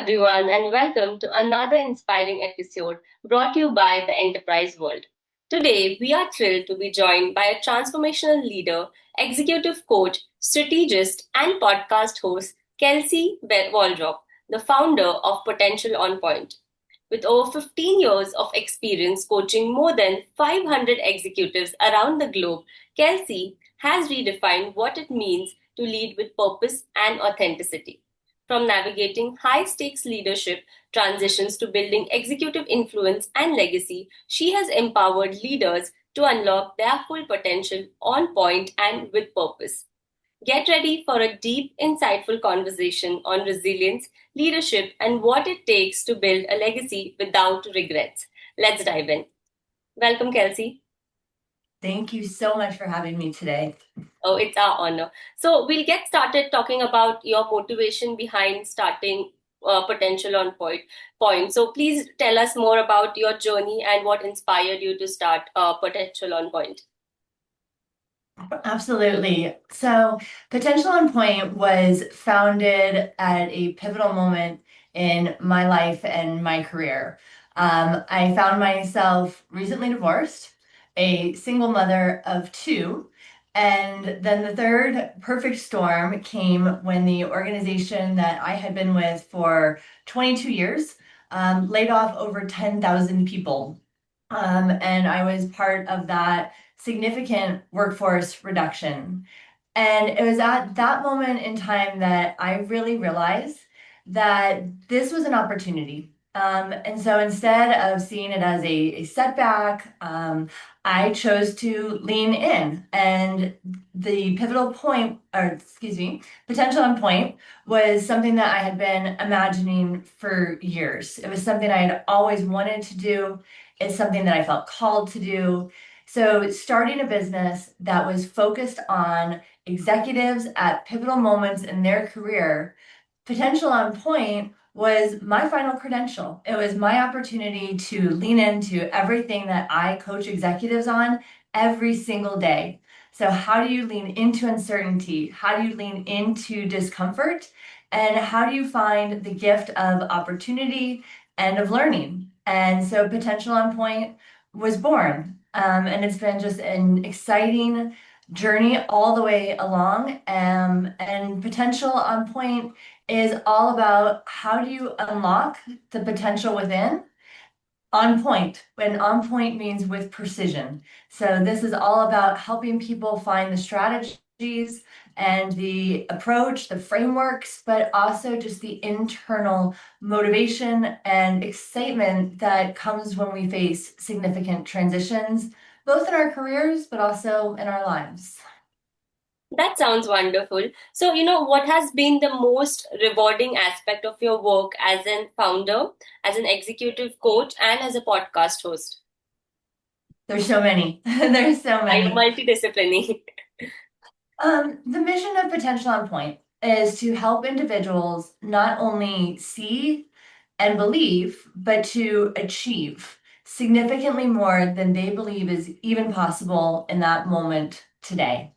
everyone, and welcome to another inspiring episode brought to you by the Enterprise World. Today, we are thrilled to be joined by a transformational leader, executive coach, strategist, and podcast host, Kelsey Waldrop, the founder of Potential on Point. With over 15 years of experience coaching more than 500 executives around the globe, Kelsey has redefined what it means to lead with purpose and authenticity. From navigating high stakes leadership transitions to building executive influence and legacy, she has empowered leaders to unlock their full potential on point and with purpose. Get ready for a deep, insightful conversation on resilience, leadership, and what it takes to build a legacy without regrets. Let's dive in. Welcome, Kelsey. Thank you so much for having me today. Oh, it's our honor. So, we'll get started talking about your motivation behind starting Potential on Point. So, please tell us more about your journey and what inspired you to start Potential on Point. Absolutely. So, Potential on Point was founded at a pivotal moment in my life and my career. I found myself recently divorced, a single mother of two, and then the third perfect storm came when the organization that I had been with for 22 years laid off over 10,000 people. And I was part of that significant workforce reduction. And it was at that moment in time that I really realized that this was an opportunity. And so instead of seeing it as a setback, I chose to lean in. And the pivotal point, or excuse me, Potential on Point was something that I had been imagining for years. It was something I had always wanted to do. It's something that I felt called to do. So starting a business that was focused on executives at pivotal moments in their career, Potential on Point was my final credential. It was my opportunity to lean into everything that I coach executives on every single day. So how do you lean into uncertainty? How do you lean into discomfort? And how do you find the gift of opportunity and of learning? And so Potential on Point was born. And it's been just an exciting journey all the way along. And Potential on Point is all about how do you unlock the potential within on point. When on point means with precision. So this is all about helping people find the strategies and the approach, the frameworks, but also just the internal motivation and excitement that comes when we face significant transitions, both in our careers, but also in our lives. That sounds wonderful. So, what has been the most rewarding aspect of your work as an founder, as an executive coach, and as a podcast host? There's so many. There's so I know, many. multidisciplinary. The mission of Potential on Point is to help individuals not only see and believe, but to achieve significantly more than they believe is even possible in that moment today.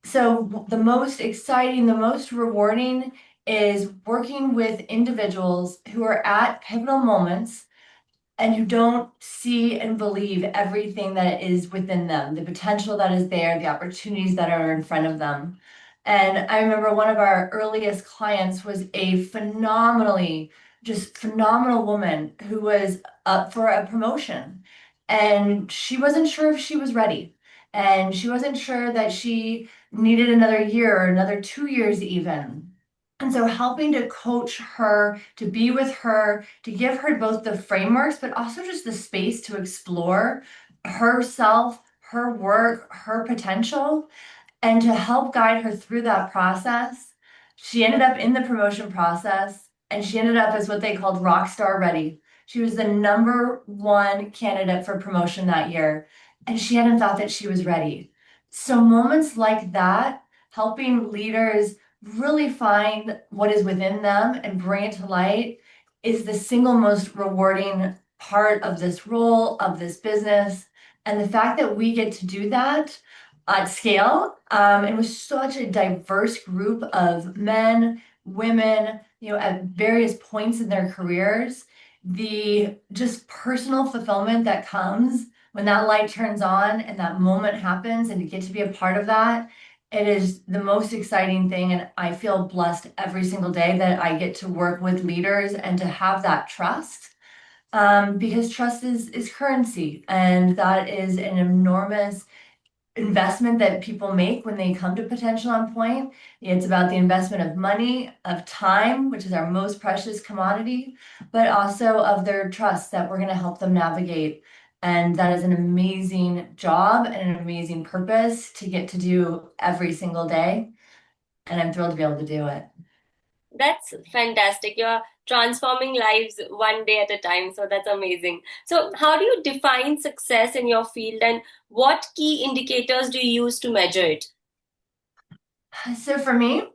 So, the most exciting, the most rewarding is working with individuals who are at pivotal moments and who don't see and believe everything that is within them, the potential that is there, the opportunities that are in front of them. And I remember one of our earliest clients was a just phenomenal woman who was up for a promotion. And she wasn't sure if she was ready. And she wasn't sure that she needed another year or another 2 years even. And so helping to coach her, to be with her, to give her both the frameworks, but also just the space to explore herself, her work, her potential, and to help guide her through that process. She ended up in the promotion process and she ended up as what they called rock star ready. She was the number one candidate for promotion that year, and she hadn't thought that she was ready. So, moments like that, helping leaders really find what is within them and bring it to light, is the single most rewarding part of this role, of this business. And the fact that we get to do that at scale, and with such a diverse group of men, women, at various points in their careers, the just personal fulfillment that comes when that light turns on and that moment happens and to get to be a part of that, it is the most exciting thing. And I feel blessed every single day that I get to work with leaders and to have that trust. Because trust is currency, and that is an enormous investment that people make when they come to Potential on Point. It's about the investment of money, of time, which is our most precious commodity, but also of their trust that we're going to help them navigate. And that is an amazing job and an amazing purpose to get to do every single day. And I'm thrilled to be able to do it. That's fantastic. You're transforming lives one day at a time. So that's amazing. So, how do you define success in your field and what key indicators do you use to measure it? So for me,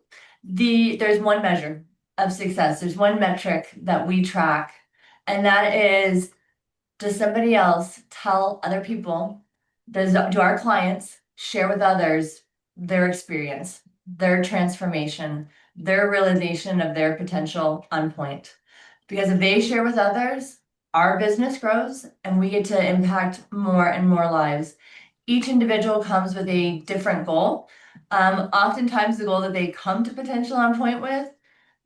there's one measure of success. There's one metric that we track, and that is, does somebody else tell other people, do our clients share with others their experience, their transformation, their realization of their potential on point? Because if they share with others, our business grows and we get to impact more and more lives. Each individual comes with a different goal. Oftentimes, the goal that they come to Potential on Point with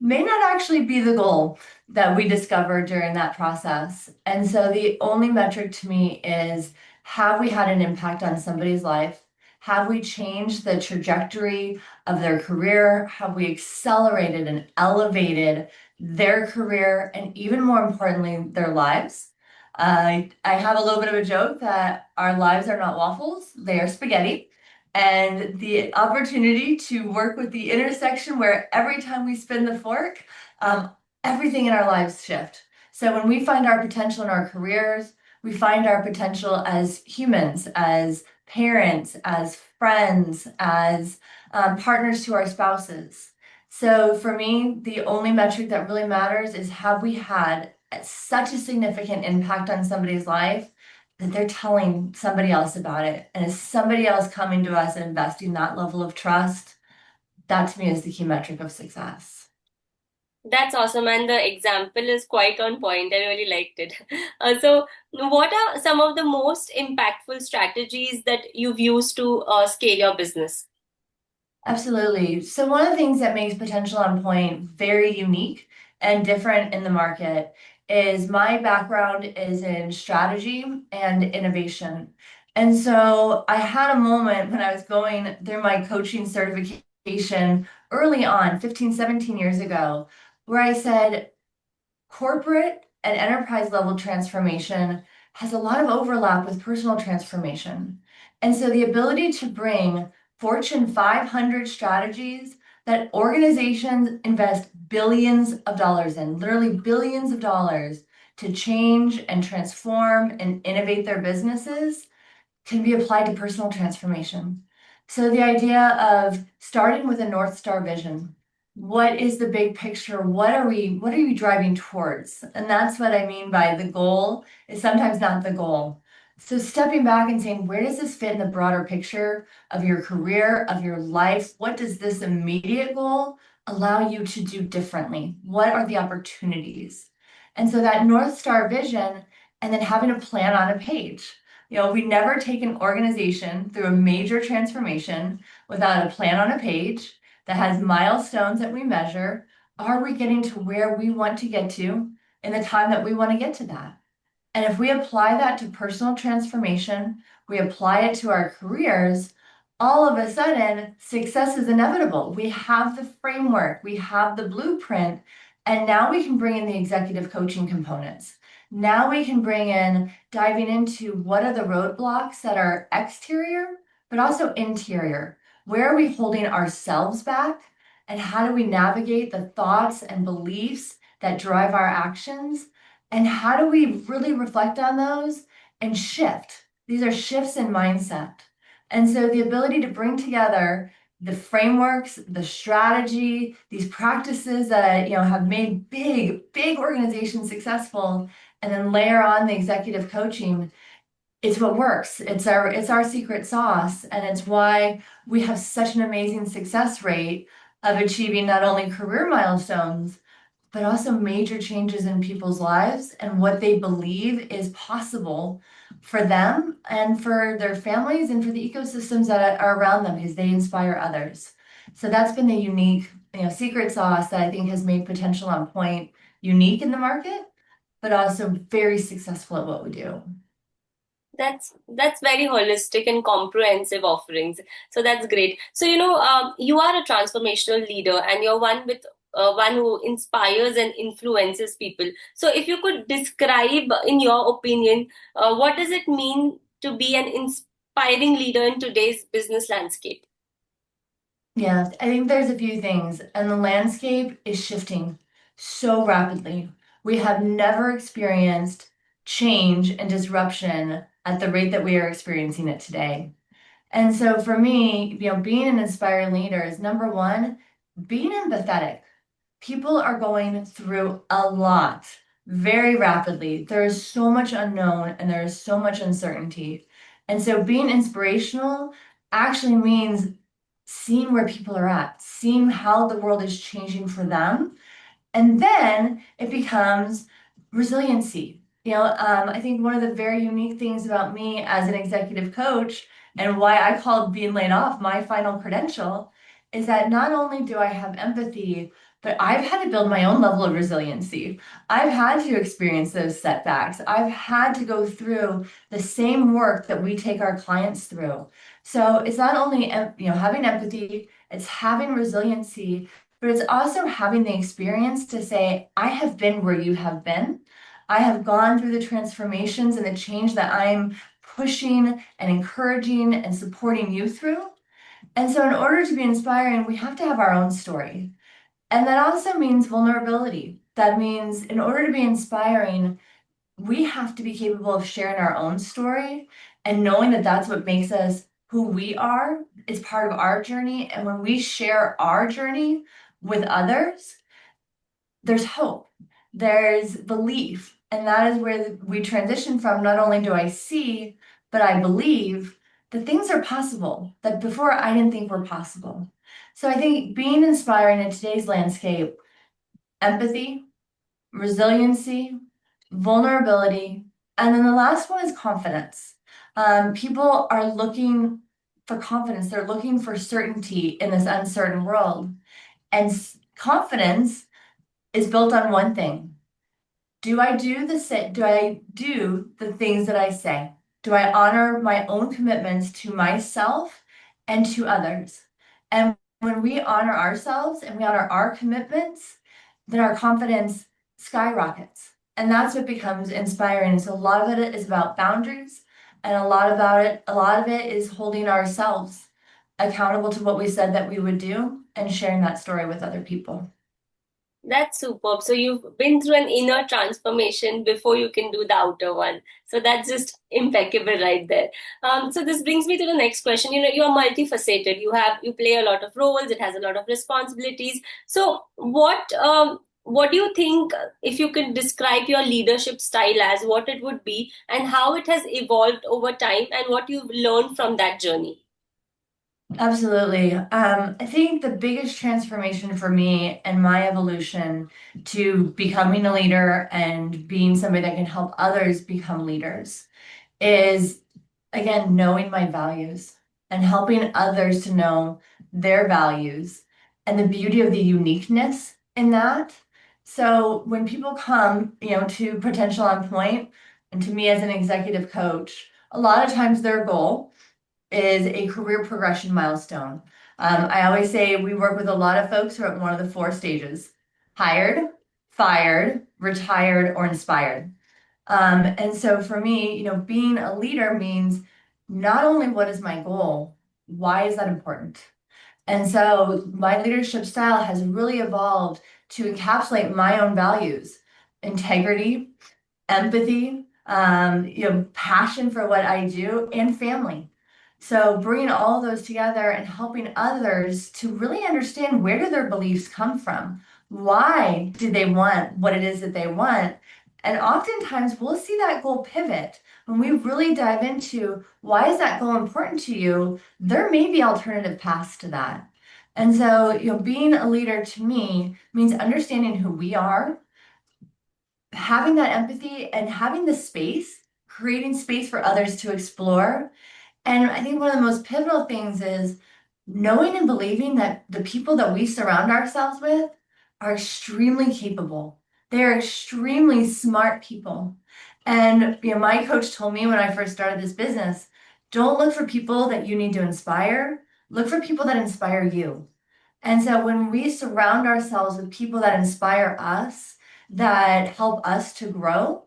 may not actually be the goal that we discover during that process. And so the only metric to me is, have we had an impact on somebody's life? Have we changed the trajectory of their career? Have we accelerated and elevated their career and, even more importantly, their lives? I have a little bit of a joke that our lives are not waffles, they are spaghetti. And the opportunity to work with the intersection where every time we spin the fork, um, everything in our lives shift. So when we find our potential in our careers, we find our potential as humans, as parents, as friends, as partners to our spouses. So for me, the only metric that really matters is, have we had such a significant impact on somebody's life that they're telling somebody else about it? And is somebody else coming to us and investing that level of trust? That to me is the key metric of success. That's awesome. And the example is quite on point. I really liked it. So, what are some of the most impactful strategies that you've used to scale your business? Absolutely. So one of the things that makes Potential on Point very unique and different in the market is my background is in strategy and innovation. And so I had a moment when I was going through my coaching certification early on, 15, 17 years ago, where I said, corporate and enterprise level transformation has a lot of overlap with personal transformation. And so the ability to bring Fortune 500 strategies that organizations invest billions of dollars in, literally billions of dollars, to change and transform and innovate their businesses, can be applied to personal transformation. So the idea of starting with a North Star vision. What is the big picture? What are you driving towards? And that's what I mean by the goal is sometimes not the goal. So stepping back and saying, where does this fit in the broader picture of your career, of your life? What does this immediate goal allow you to do differently? What are the opportunities? And so that North Star vision, and then having a plan on a page. We never take an organization through a major transformation without a plan on a page that has milestones that we measure. Are we getting to where we want to get to in the time that we want to get to that? And if we apply that to personal transformation, we apply it to our careers, all of a sudden, success is inevitable. We have the framework, we have the blueprint, and now we can bring in the executive coaching components. Now we can bring in diving into what are the roadblocks that are exterior, but also interior. Where are we holding ourselves back? And how do we navigate the thoughts and beliefs that drive our actions? And how do we really reflect on those and shift? These are shifts in mindset. And so the ability to bring together the frameworks, the strategy, these practices that have made big organizations successful, and then layer on the executive coaching, it's what works. It's our secret sauce, and it's why we have such an amazing success rate of achieving not only career milestones, but also major changes in people's lives and what they believe is possible for them and for their families and for the ecosystems that are around them because they inspire others. So that's been the unique, secret sauce that I think has made Potential on Point unique in the market, but also very successful at what we do. That's very holistic and comprehensive offerings. So that's great. So you are a transformational leader, and you're one who inspires and influences people. So if you could describe, in your opinion, what does it mean to be an inspiring leader in today's business landscape? Yeah, I think there's a few things, and the landscape is shifting so rapidly. We have never experienced change and disruption at the rate that we are experiencing it today. And so for me, being an inspiring leader is number one, being empathetic. People are going through a lot very rapidly. There is so much unknown and there is so much uncertainty. And so being inspirational actually means seeing where people are at, seeing how the world is changing for them, and then it becomes resiliency. I think one of the very unique things about me as an executive coach and why I called being laid off my final credential is that not only do I have empathy, but I've had to build my own level of resiliency. I've had to experience those setbacks. I've had to go through the same work that we take our clients through. So it's not only having empathy, it's having resiliency, but it's also having the experience to say, I have been where you have been. I have gone through the transformations and the change that I'm pushing and encouraging and supporting you through. And so, in order to be inspiring, we have to have our own story. And that also means vulnerability. That means, in order to be inspiring, we have to be capable of sharing our own story and knowing that that's what makes us who we are is part of our journey. And when we share our journey with others, there's hope, there's belief. And that is where we transition from not only do I see, but I believe that things are possible that before I didn't think were possible. So I think being inspiring in today's landscape, empathy, resiliency, vulnerability, and then the last one is confidence. People are looking for confidence. They're looking for certainty in this uncertain world. And confidence is built on one thing. Do I do the things that I say? Do I honor my own commitments to myself and to others? And when we honor ourselves and we honor our commitments, then our confidence skyrockets. And that's what becomes inspiring. So a lot of it is about boundaries, and a lot of it is holding ourselves accountable to what we said that we would do and sharing that story with other people. That's superb. So you've been through an inner transformation before you can do the outer one. So that's just impeccable right there. So this brings me to the next question. You're multifaceted. You play a lot of roles. It has a lot of responsibilities. So what do you think, if you could describe your leadership style as, what it would be, and how it has evolved over time, and what you've learned from that journey? Absolutely. I think the biggest transformation for me and my evolution to becoming a leader and being somebody that can help others become leaders is, again, knowing my values and helping others to know their values and the beauty of the uniqueness in that. So when people come, to Potential on Point and to me as an executive coach, a lot of times their goal is a career progression milestone. I always say we work with a lot of folks who are at one of the four stages: hired, fired, retired, or inspired. And so for me, being a leader means not only what is my goal, why is that important? And so my leadership style has really evolved to encapsulate my own values: integrity, empathy, passion for what I do, and family. So bringing all those together and helping others to really understand, where do their beliefs come from? Why do they want what it is that they want? And oftentimes we'll see that goal pivot. When we really dive into why is that goal important to you, there may be alternative paths to that. And so, being a leader to me means understanding who we are, having that empathy and having the space, creating space for others to explore. And I think one of the most pivotal things is knowing and believing that the people that we surround ourselves with are extremely capable. They're extremely smart people. And my coach told me when I first started this business, don't look for people that you need to inspire, look for people that inspire you. And so when we surround ourselves with people that inspire us, that help us to grow,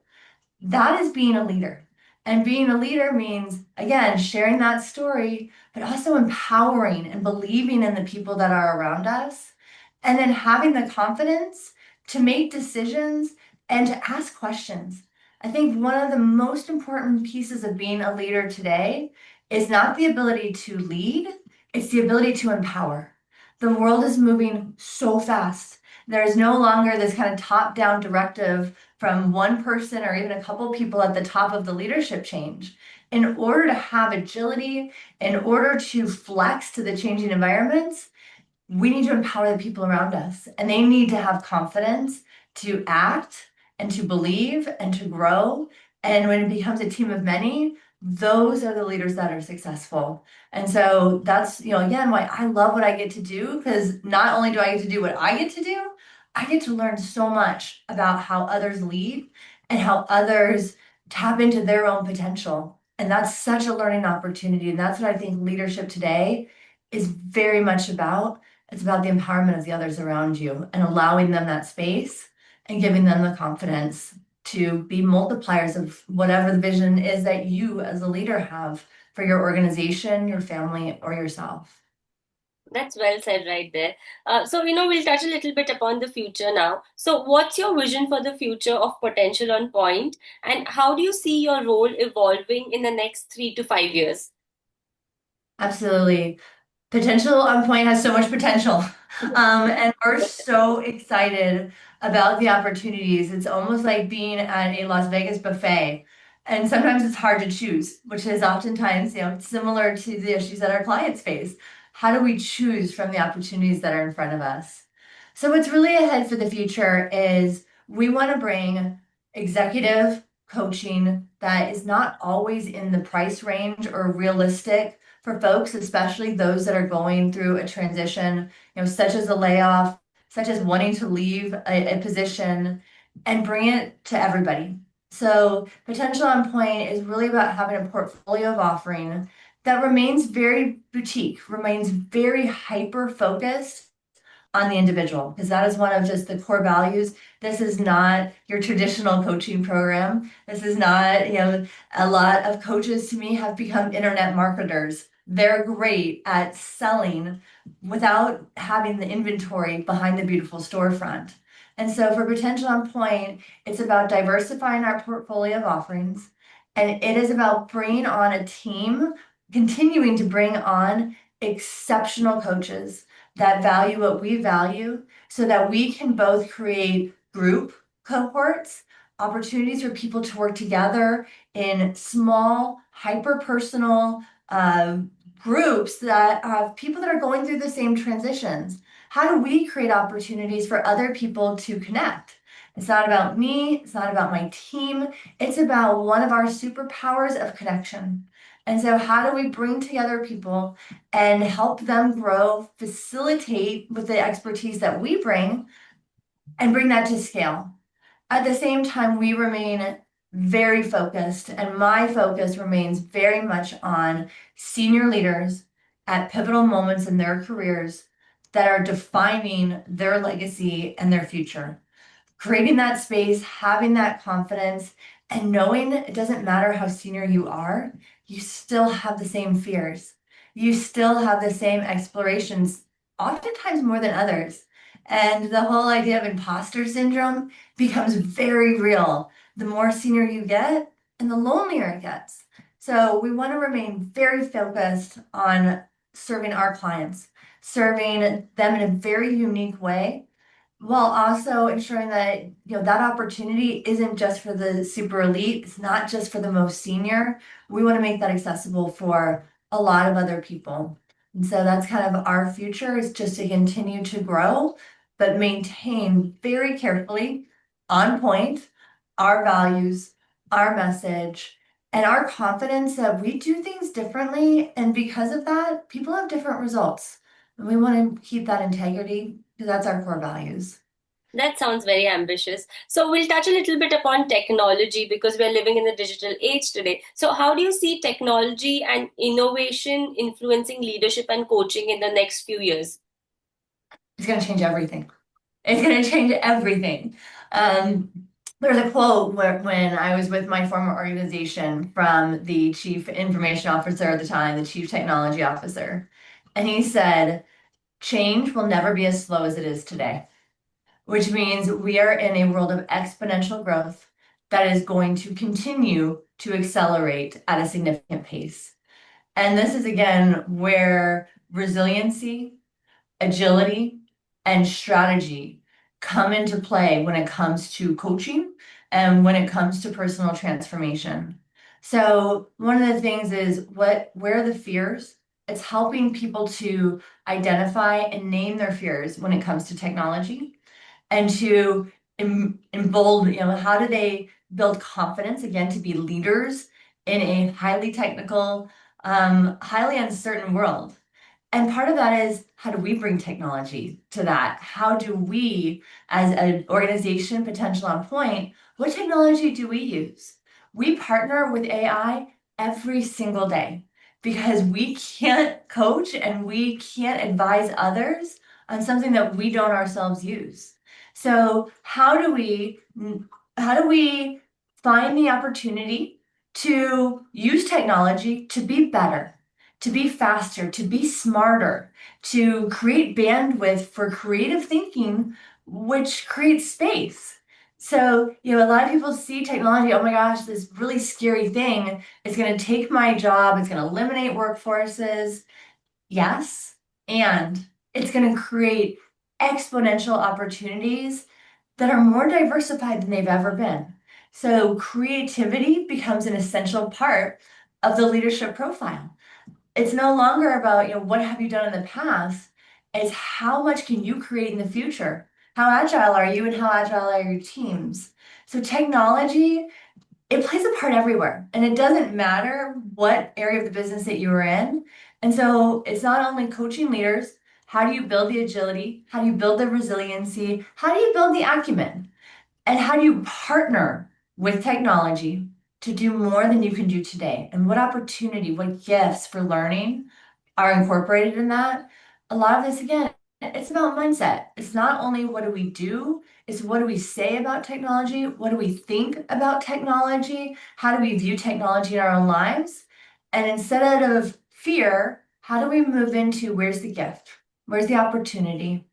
that is being a leader. And being a leader means, again, sharing that story, but also empowering and believing in the people that are around us. And then having the confidence to make decisions and to ask questions. I think one of the most important pieces of being a leader today is not the ability to lead, it's the ability to empower. The world is moving so fast. There is no longer this kind of top-down directive from one person or even a couple people at the top of the leadership change. In order to have agility, in order to flex to the changing environments, we need to empower the people around us, and they need to have confidence to act and to believe and to grow. And when it becomes a team of many, those are the leaders that are successful. And so that's, again, why I love what I get to do, because not only do I get to do what I get to do, I get to learn so much about how others lead and how others tap into their own potential. And that's such a learning opportunity. And that's what I think leadership today is very much about. It's about the empowerment of the others around you and allowing them that space and giving them the confidence to be multipliers of whatever the vision is that you as a leader have for your organization, your family, or yourself. That's well said right there. We'll touch a little bit upon the future now. So, what's your vision for the future of Potential on Point, and how do you see your role evolving in the next 3 to 5 years? Absolutely. Potential on Point has so much potential. And we're so excited about the opportunities. It's almost like being at a Las Vegas buffet. And sometimes it's hard to choose, which is oftentimes, similar to the issues that our clients face. How do we choose from the opportunities that are in front of us? So what's really ahead for the future is we want to bring executive coaching that is not always in the price range or realistic for folks, especially those that are going through a transition, such as a layoff, such as wanting to leave a position, and bring it to everybody. So Potential on Point is really about having a portfolio of offering that remains very boutique, remains very hyper focused on the individual, because that is one of just the core values. This is not your traditional coaching program. This is not, a lot of coaches to me have become internet marketers. They're great at selling without having the inventory behind the beautiful storefront. And so for Potential on Point, it's about diversifying our portfolio of offerings. And it is about bringing on a team, continuing to bring on exceptional coaches that value what we value so that we can both create group cohorts, opportunities for people to work together in small, hyper-personal groups that have people that are going through the same transitions. How do we create opportunities for other people to connect? It's not about me, it's not about my team, it's about one of our superpowers of connection. And so how do we bring together people and help them grow, facilitate with the expertise that we bring, and bring that to scale? At the same time, we remain very focused, and my focus remains very much on senior leaders at pivotal moments in their careers that are defining their legacy and their future. Creating that space, having that confidence, and knowing it doesn't matter how senior you are, you still have the same fears. You still have the same explorations, oftentimes more than others. And the whole idea of imposter syndrome becomes very real the more senior you get and the lonelier it gets. So we want to remain very focused on serving our clients, serving them in a very unique way, while also ensuring that that opportunity isn't just for the super elite, it's not just for the most senior. We want to make that accessible for a lot of other people. And so that's kind of our future, is just to continue to grow, but maintain very carefully, on point, our values, our message, and our confidence that we do things differently. And because of that, people have different results. And we want to keep that integrity because that's our core values. That sounds very ambitious. So we'll touch a little bit upon technology because we're living in the digital age today. So how do you see technology and innovation influencing leadership and coaching in the next few years? It's going to change everything. It's going to change everything. Um, there's a quote when I was with my former organization from the chief information officer at the time, the chief technology officer. And he said, change will never be as slow as it is today, which means we are in a world of exponential growth that is going to continue to accelerate at a significant pace. And this is again where resiliency, agility, and strategy come into play when it comes to coaching and when it comes to personal transformation. So one of the things is where are the fears? It's helping people to identify and name their fears when it comes to technology and to embolden, how do they build confidence again to be leaders in a highly technical, highly uncertain world. And part of that is, how do we bring technology to that? How do we, as an organization, Potential on Point, what technology do we use? We partner with AI every single day because we can't coach and we can't advise others on something that we don't ourselves use. So how do we find the opportunity to use technology to be better, to be faster, to be smarter, to create bandwidth for creative thinking, which creates space? So, a lot of people see technology, oh my gosh, this really scary thing. It's going to take my job. It's going to eliminate workforces. Yes. And it's going to create exponential opportunities that are more diversified than they've ever been. So creativity becomes an essential part of the leadership profile. It's no longer about, what have you done in the past? It's how much can you create in the future? How agile are you and how agile are your teams? So technology, it plays a part everywhere, and it doesn't matter what area of the business that you are in. And so it's not only coaching leaders, how do you build the agility? How do you build the resiliency? How do you build the acumen? And how do you partner with technology to do more than you can do today? And what opportunity, what gifts for learning are incorporated in that? A lot of this, again, it's about mindset. It's not only what do we do, it's what do we say about technology? What do we think about technology? How do we view technology in our own lives? And instead of fear, how do we move into where's the gift? Where's the opportunity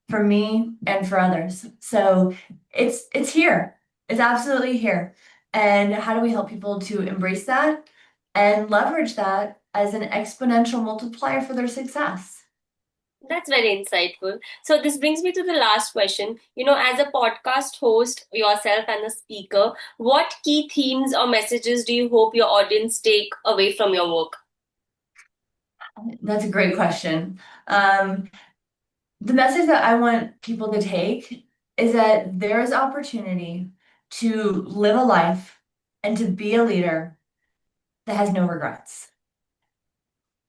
for me and for others? So it's here. It's absolutely here. And how do we help people to embrace that and leverage that as an exponential multiplier for their success? That's very insightful. So this brings me to the last question. As a podcast host yourself and a speaker, what key themes or messages do you hope your audience take away from your work? That's a great question. The message that I want people to take is that there is opportunity to live a life and to be a leader that has no regrets.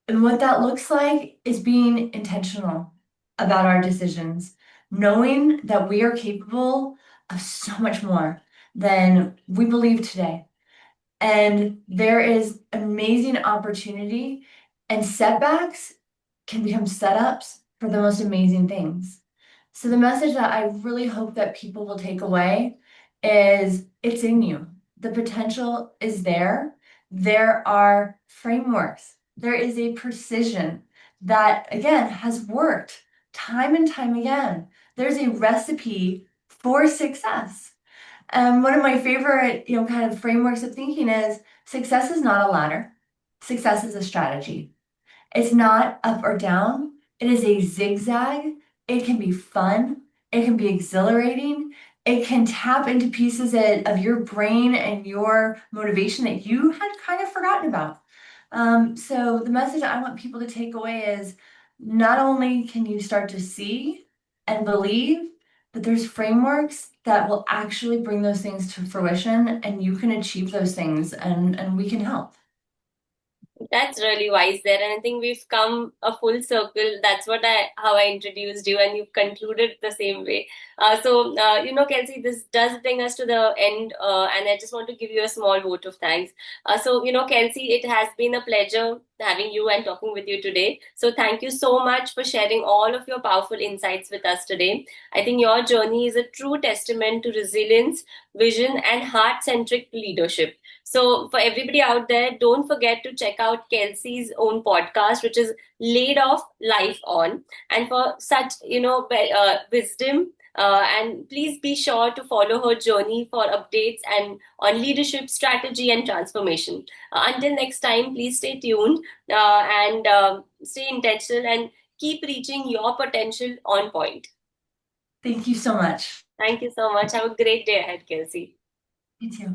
And what that looks like is being intentional about our decisions, knowing that we are capable of so much more than we believe today. And there is amazing opportunity, and setbacks can become setups for the most amazing things. So the message that I really hope that people will take away is it's in you. The potential is there. There are frameworks. There is a precision that, again, has worked time and time again. There's a recipe for success. One of my favorite, kind of frameworks of thinking is success is not a ladder. Success is a strategy. It's not up or down. It is a zigzag. It can be fun. It can be exhilarating. It can tap into pieces of your brain and your motivation that you had kind of forgotten about. So the message I want people to take away is not only can you start to see and believe, but there's frameworks that will actually bring those things to fruition and you can achieve those things and we can help. That's really wise there, and I think we've come a full circle. That's how I introduced you, and you've concluded the same way. Kelsey, this does bring us to the end, and I just want to give you a small vote of thanks. Kelsey, it has been a pleasure having you and talking with you today. So thank you so much for sharing all of your powerful insights with us today. I think your journey is a true testament to resilience, vision, and heart-centric leadership. So for everybody out there, don't forget to check out Kelsey's own podcast, which is Laid Off Life On. And for such, wisdom, and please be sure to follow her journey for updates and on leadership, strategy, and transformation. Until next time, please stay tuned and stay intentional and keep reaching your potential on point. Thank you so much. Thank you so much. Have a great day ahead, Kelsey. You too.